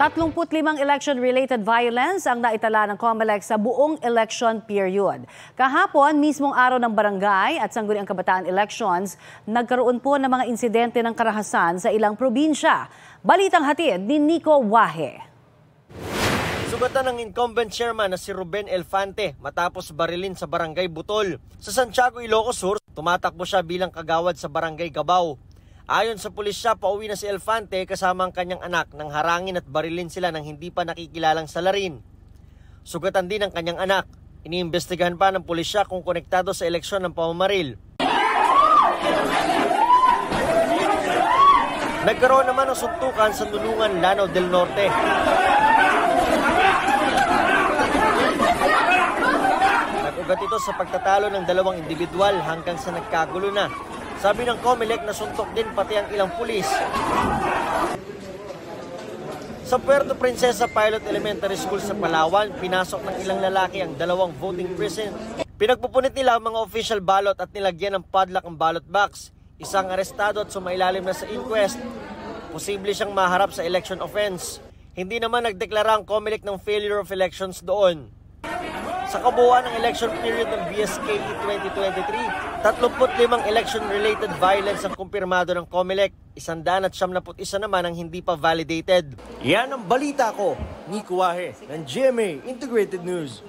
35 election-related violence ang naitala ng COMELEC sa buong election period. Kahapon, mismong araw ng barangay at sangguniang kabataan elections, nagkaroon po ng mga insidente ng karahasan sa ilang probinsya. Balitang hatid ni Nico Wahe. Sugatan ng incumbent chairman na si Ruben Elfante matapos barilin sa barangay Butol. Sa Santiago, Ilocos Sur, tumatakbo siya bilang kagawad sa barangay Gabao. Ayon sa pulisya, pauwi na si Elfante kasama ang kanyang anak nang harangin at barilin sila ng hindi pa nakikilalang salarin. Sugatan din ang kanyang anak. Iniimbestigahan pa ng pulisya kung konektado sa eleksyon ng pamamaril. Nagkaroon naman ng suntukan sa Nulungan, Lanao del Norte. Nag-ugat ito sa pagtatalo ng dalawang individual hanggang sa nagkagulo na. Sabi ng COMELEC na suntok din pati ang ilang pulis. Sa Puerto Princesa Pilot Elementary School sa Palawan, pinasok ng ilang lalaki ang dalawang voting precinct. Pinagpupunit nila ang mga official ballot at nilagyan ng padlock ang ballot box. Isang arestado at sumailalim na sa inquest. Posible siyang maharap sa election offense. Hindi naman nagdeklara ang COMELEC ng failure of elections doon. Sa kabuuan ng election period ng BSKE 2023, 35 election-related violence ang kumpirmado ng COMELEC. 171 naman ang hindi pa validated. Yan ang balita ko, Nico Wahe, ng GMA Integrated News.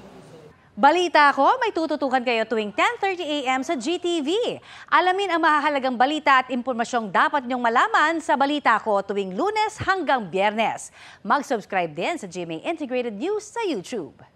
Balita ko, may tututukan kayo tuwing 10:30 a.m. sa GTV. Alamin ang mahahalagang balita at impormasyong dapat niyong malaman sa Balita Ko tuwing Lunes hanggang Biyernes. Mag-subscribe din sa GMA Integrated News sa YouTube.